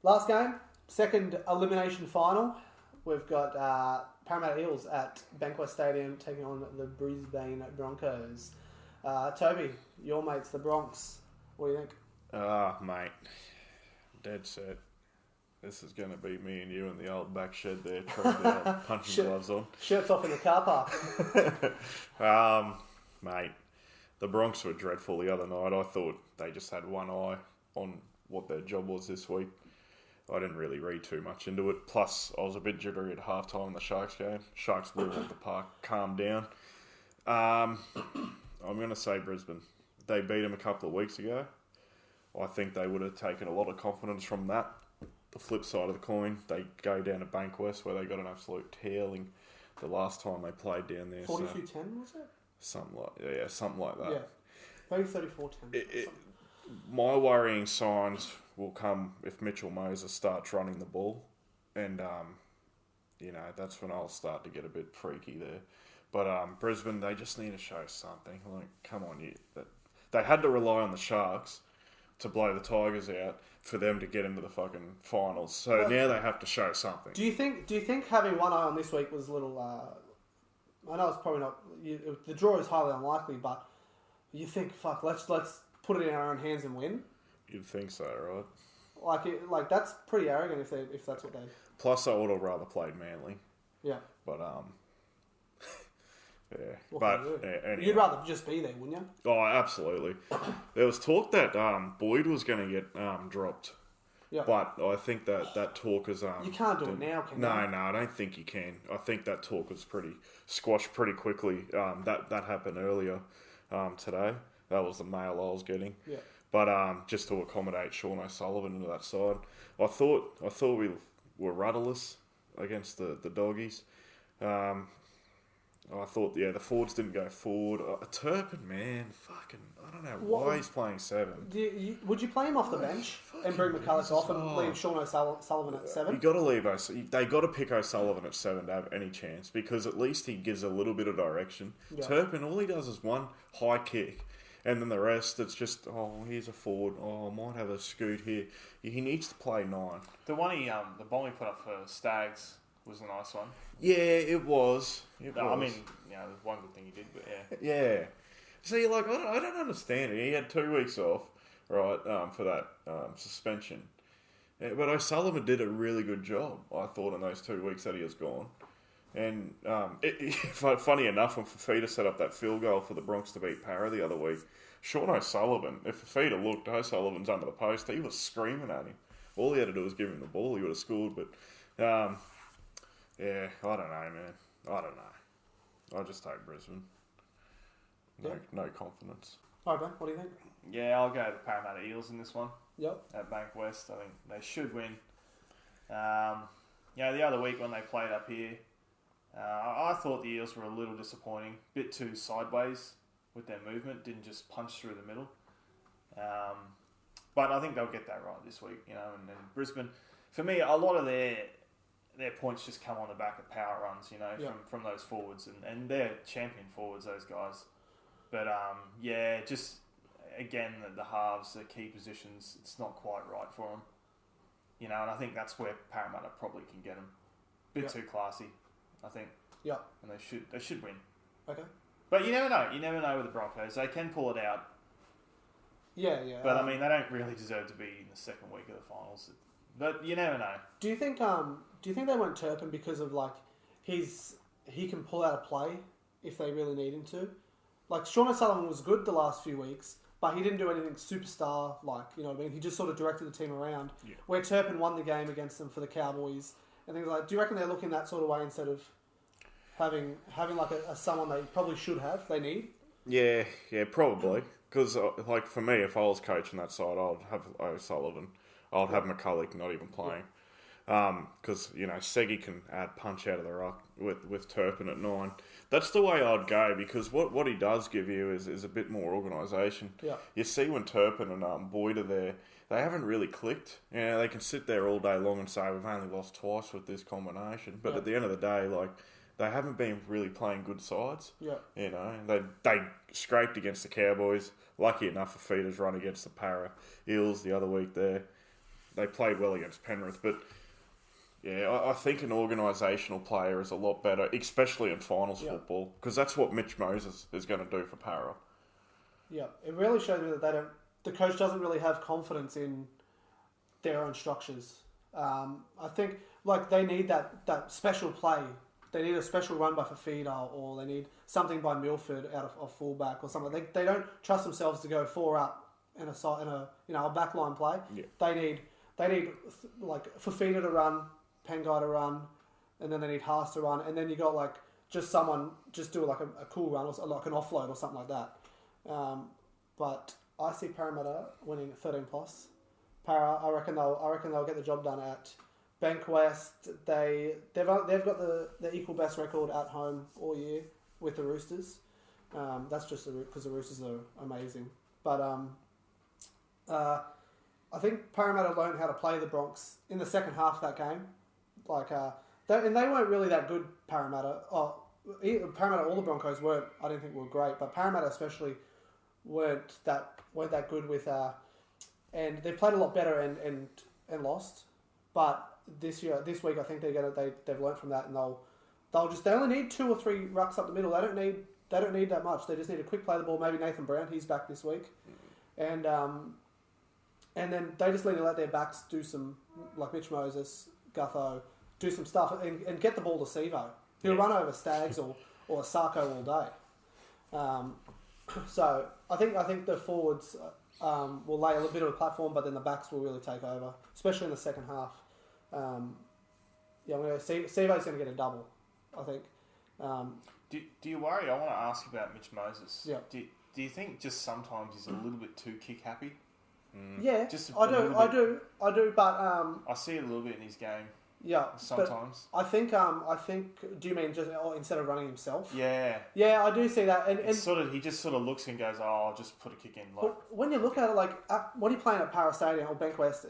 Last game, second elimination final. We've got Parramatta Eels at Bankwest Stadium taking on the Brisbane Broncos. Toby, your mates, the Bronx. What do you think? Mate, dead set. This is going to be me and you in the old back shed there, trying to punching gloves on. Shirts off in the car park. Mate, the Bronx were dreadful the other night. I thought they just had one eye on what their job was this week. I didn't really read too much into it. Plus, I was a bit jittery at halftime in the Sharks game. Sharks blew off the park, calmed down. I'm going to say Brisbane. They beat them a couple of weeks ago. I think they would have taken a lot of confidence from that. The flip side of the coin, they go down to Bankwest where they got an absolute tailing the last time they played down there. 42-10, was it? Something like that. Yeah, maybe 34-10. My worrying signs will come if Mitchell Moses starts running the ball. And, that's when I'll start to get a bit freaky there. But Brisbane, they just need to show something. Like, come on, they had to rely on the Sharks to blow the Tigers out for them to get into the fucking finals. So now they have to show something. Do you think having one eye on this week was a little... I know it's probably not... the draw is highly unlikely, but you think, fuck, let's put it in our own hands and win? You'd think so, right? Like that's pretty arrogant if that's what they... Plus, I would have rather played Manly. Yeah. But, yeah. Anyway. You'd rather just be there, wouldn't you? Oh, absolutely. There was talk that Boyd was going to get dropped. Yeah. But I think that talk is... you can't do it now, can you? No, I don't think you can. I think that talk was squashed pretty quickly. That happened earlier today. That was the mail I was getting. Yeah. But just to accommodate Sean O'Sullivan into that side, I thought we were rudderless against the doggies. I thought, the forwards didn't go forward. Turpin, man, fucking, I don't know why he's playing 7. Would you play him off the bench and bring McCulloch off and leave Sean O'Sullivan at 7? You got to leave they got to pick O'Sullivan at 7 to have any chance because at least he gives a little bit of direction. Yeah. Turpin, all he does is one high kick. And then the rest, it's just, here's a forward. I might have a scoot here. He needs to play 9. The one the bomb he put up for Stags was a nice one. Yeah, it was. I mean, there's one good thing he did, but yeah. Yeah. See, like, I don't understand it. He had 2 weeks off, right, for that suspension. Yeah, but O'Sullivan did a really good job, I thought, in those 2 weeks that he was gone. And funny enough, when Fafita set up that field goal for the Bronx to beat Para the other week, Sean O'Sullivan, if Fafita looked, O'Sullivan's under the post, he was screaming at him. All he had to do was give him the ball, he would have scored. But, yeah, I don't know, man. I don't know. I'll just take Brisbane. No confidence. All right, Ben, what do you think? Yeah, I'll go the Parramatta Eels in this one. Yep. At Bankwest. I think they should win. The other week when they played up here, I thought the Eels were a little disappointing. Bit too sideways with their movement. Didn't just punch through the middle. But I think they'll get that right this week. And Brisbane, for me, a lot of their points just come on the back of power runs, from those forwards. And they're champion forwards, those guys. But, just, again, the halves, the key positions, it's not quite right for them. And I think that's where Parramatta probably can get them. Bit too classy, I think. Yeah. And they should win. Okay. But you never know. You never know with the Broncos. They can pull it out. Yeah. But, they don't really deserve to be in the second week of the finals. But you never know. Do you think they went Turpin because of, like, he can pull out a play if they really need him to? Like, Sean O'Sullivan was good the last few weeks, but he didn't do anything superstar-like, you know what I mean? He just sort of directed the team around. Yeah. Where Turpin won the game against them for the Cowboys. And things like, do you reckon they're looking that sort of way instead of having like a someone they probably should have, they need? Yeah, probably. Because, like, for me, if I was coaching that side, I'd have O'Sullivan. I'd have McCulloch not even playing. Because, Segi can add punch out of the ruck with Turpin at 9. That's the way I'd go, because what he does give you is a bit more organisation. Yeah. You see when Turpin and Boyd are there, they haven't really clicked. They can sit there all day long and say, we've only lost twice with this combination. But at the end of the day, like, they haven't been really playing good sides. Yeah. They scraped against the Cowboys. Lucky enough for Feeder's run against the Para Eels the other week there. they played well against Penrith, but yeah, I think an organisational player is a lot better, especially in finals football, because that's what Mitch Moses is going to do for Para. Yeah, it really shows me that the coach doesn't really have confidence in their own structures. I think they need that special play. They need a special run by Fafita, or they need something by Milford out of fullback or something. They don't trust themselves to go 4 up in a backline play. Yeah. They need Fafita to run, Pengai to run, and then they need Haas to run, and then you got just someone just do a cool run or like an offload or something like that. But I see Parramatta winning 13 plus. I reckon they'll get the job done at Bankwest. They've got the equal best record at home all year with the Roosters. That's just because the Roosters are amazing. But I think Parramatta learned how to play the Bronx in the second half of that game. And they weren't really that good. Parramatta, all the Broncos weren't. I didn't think were great, but Parramatta especially weren't that good with. And they've played a lot better and lost. But this week, I think they've learnt from that, and they only need 2 or 3 rucks up the middle. They don't need that much. They just need a quick play of the ball. Maybe Nathan Brown, he's back this week, and then they just need to let their backs do some, like Mitch Moses, Gutho, do some stuff and get the ball to Sivo. He'll run over Stags or Sarko all day. So I think the forwards will lay a little bit of a platform, but then the backs will really take over, especially in the second half. I'm going to Sivo's going to get a double, I think. Do you worry? I want to ask about Mitch Moses. Yeah. Do you think just sometimes he's a little bit too kick happy? Yeah, Just I do, but I see it a little bit in his game. Yeah, sometimes. I think. Do you mean just instead of running himself? Yeah. Yeah, I do see that, and he just looks and goes, "Oh, I'll just put a kick in." When you look at it, when he's playing at Para Stadium or Bankwest,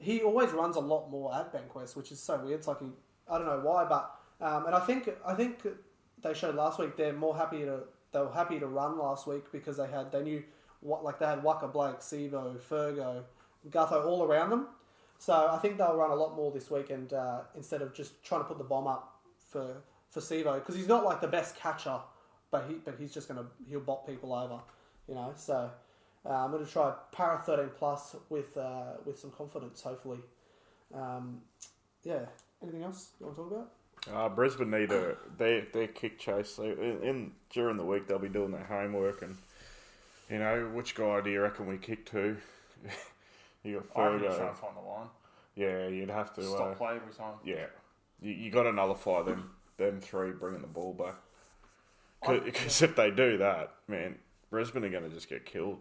he always runs a lot more at Bankwest, which is so weird. It's like I don't know why, but and I think they showed last week they were happy to run last week because they had Waka Blake, Sivo, Fergo, Gutho all around them. So I think they'll run a lot more this week, and instead of just trying to put the bomb up for Sivo, because he's not the best catcher, but he's just he'll bop people over, So I'm going to try Para 13 plus with some confidence, hopefully. Anything else you want to talk about? Brisbane need their kick chase. So during the week they'll be doing their homework, and which guy do you reckon we kick to? You got Fergo. I'm going to try and find the line. Yeah, you'd have to stop play every time. Yeah, you got to nullify them 3 bringing the ball back. Because if they do that, man, Brisbane are going to just get killed.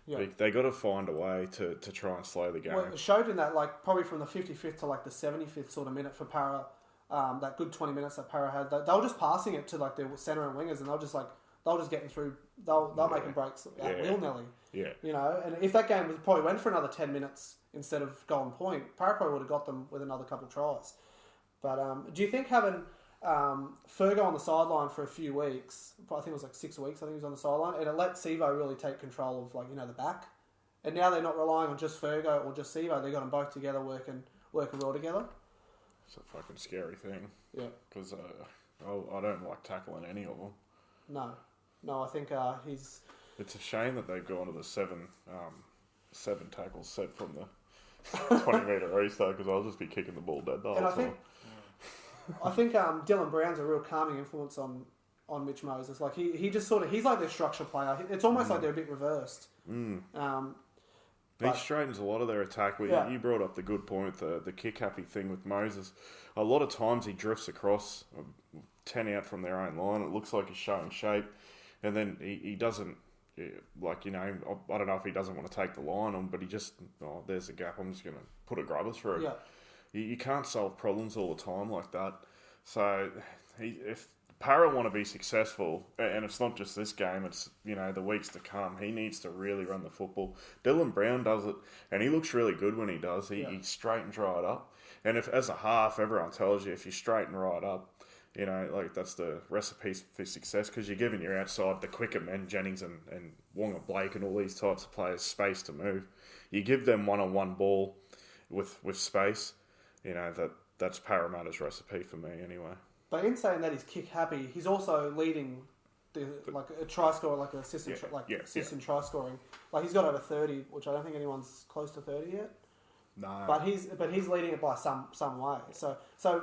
Yeah. They got to find a way to try and slow the game. Well, it showed in that probably from the 55th to the 75th sort of minute for Para, that good 20 minutes that Para had. They were just passing it to their centre and wingers, and they'll just getting through. They'll making breaks at will-nilly. Yeah. And if that game probably went for another 10 minutes instead of going point, Para probably would have got them with another couple of tries. But do you think having Fergo on the sideline for a few weeks, I think it was 6 weeks, I think he was on the sideline, and it let Sivo really take control of the back. And now they're not relying on just Fergo or just Sivo, they've got them both together working well together. It's a fucking scary thing. Yeah. Because I don't like tackling any of them. No, I think he's... It's a shame that they've gone to the 7 tackles set from the 20-metre east, though, because I'll just be kicking the ball dead the whole time. I think Dylan Brown's a real calming influence on Mitch Moses. He just he's like their structure player. It's almost like they're a bit reversed. He straightens a lot of their attack. You brought up the good point, the kick-happy thing with Moses. A lot of times he drifts across 10 out from their own line. It looks like he's showing shape. And then he doesn't, I don't know if he doesn't want to take the line on, but he just, there's a gap, I'm just going to put a grubber through. Yeah. You can't solve problems all the time like that. So if Para want to be successful, and it's not just this game, it's, the weeks to come, he needs to really run the football. Dylan Brown does it, and he looks really good when he does. He straightens right up. And if, as a half, everyone tells you if you straighten right up, that's the recipe for success, because you're giving your outside, the quicker men, Jennings and Wonga Blake and all these types of players, space to move. You give them one-on-one ball, with space. That's Parramatta's recipe for me anyway. But in saying that he's kick happy, he's also leading a try scorer, like an assistant, try scoring. Like he's got over 30, which I don't think anyone's close to 30 yet. No. But he's leading it by some way. So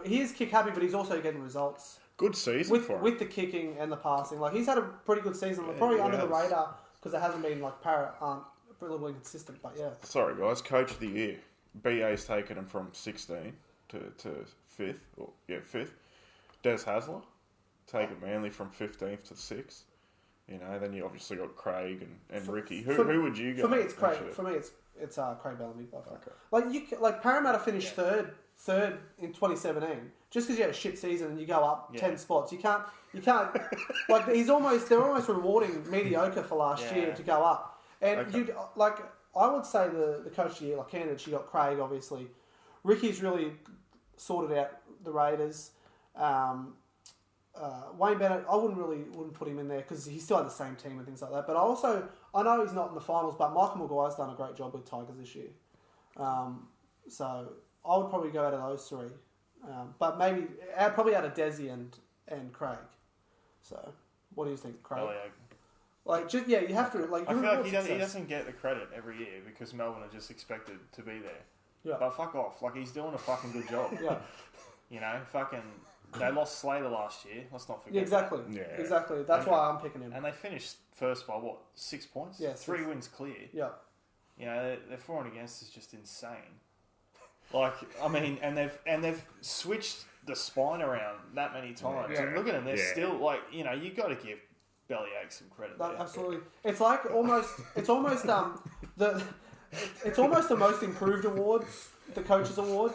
he is kick happy, but he's also getting results. Good season for him. With the kicking and the passing. Like he's had a pretty good season. Probably under the radar because it hasn't been like Parrot aren't really consistent. But yeah. Sorry guys, Coach of the Year. BA's taken him from 16 to 5th. 5th. Des Hasler taken Manly from 15th to 6th. Then you obviously got Craig and Ricky. Who would you go? For me, it's Craig. For me, it's Craig Bellamy. Okay. Like Parramatta finished third in 2017. Just because you had a shit season and you go up 10 spots, you can't. Like they're almost rewarding mediocre for last year to go up. And I would say the coach of the year, like candidates, you got Craig obviously. Ricky's really sorted out the Raiders. Wayne Bennett, I wouldn't put him in there because he still had the same team and things like that. But I know he's not in the finals, but Michael Maguire's done a great job with Tigers this year. So I would probably go out of those three. But maybe probably out of Desi and Craig. So what do you think, Craig? You have to. Like, I feel like he doesn't get the credit every year because Melbourne are just expected to be there. Yeah. But fuck off. Like, he's doing a fucking good job. Yeah. They lost Slater last year. Let's not forget. Yeah, exactly. That. Yeah. Exactly. That's why I'm picking him. And they finished first by 6 points? Yeah. 3 wins clear. Yeah. Their for and against is just insane. Like, I mean, and they've switched the spine around that many times. Yeah. And look at them, they're still like, you got to give Bellyache some credit. Absolutely. It's like it's almost the most improved award, the coaches award.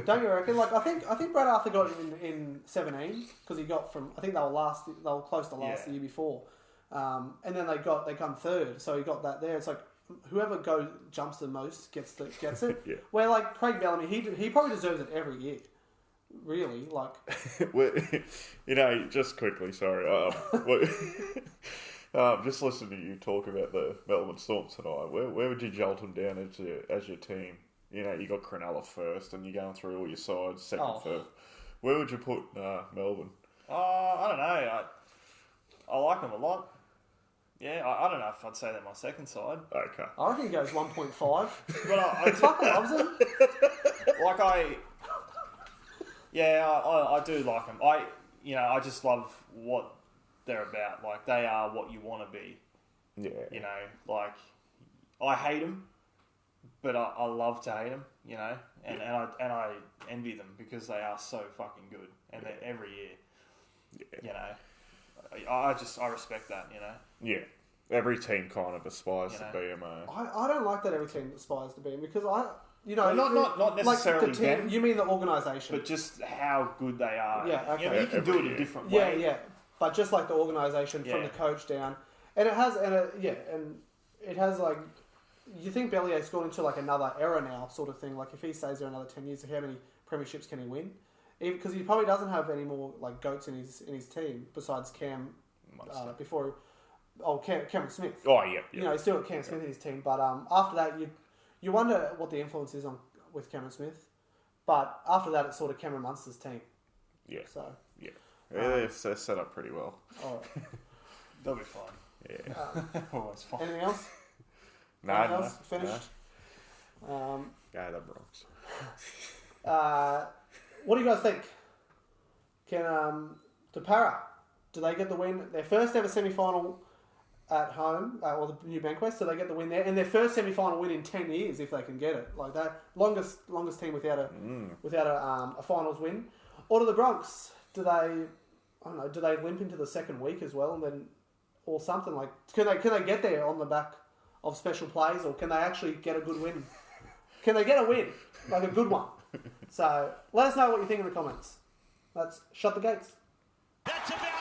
Don't you reckon? Like I think Brad Arthur got it in 17 because he got from, I think they were close to last the year before. And then they come third, so he got that there. It's like whoever jumps the most gets it. Yeah. Where like Craig Bellamy, he probably deserves it every year. Really, like. Just quickly, sorry. Just listening to you talk about the Melbourne Storm tonight. Where would you jolt them down as your team? You got Cronulla first, and you're going through all your sides, second, third. Where would you put Melbourne? I don't know. I like them a lot. Yeah, I don't know if I'd say they're my second side. Okay. I reckon he goes 1.5. But I fucking loves them. I do like them. I just love what they're about. Like, they are what you want to be. Yeah. I hate them, but I love to hate them, and I envy them because they are so fucking good, and they're every year, I respect that, Yeah. Every team kind of aspires to be him. I don't like that every team aspires to be him because not necessarily like the team, them. You mean the organisation, but just how good they are. Yeah, okay. You can do it a different way. Yeah. But just like the organisation from the coach down, and it has like, you think Bellyache's gone into like another era now, sort of thing. Like if he stays there another 10 years, how many premierships can he win? Because he probably doesn't have any more like goats in his team besides Cam. Cameron Smith. Oh yeah. He's still got Cam Smith in his team, but after that, you wonder what the influence is with Cameron Smith. But after that, it's sort of Cameron Munster's team. Yeah. So. Yeah. They're set up pretty well. All right. They'll be fine. Yeah. Always fine. Anything else? No. Finished? No. The Bronx. What do you guys think? Do Para, do they get the win? Their first ever semi-final at home, or the new Bankwest, do they get the win there? And their first semi-final win in 10 years, if they can get it. Like that, longest team without a finals win. Or do the Bronx, do they limp into the second week as well, and then, or something like? Can they get there on the back of special plays, or can they actually get a good win? Can they get a win, like a good one? So let us know what you think in the comments. Let's shut the gates. That's about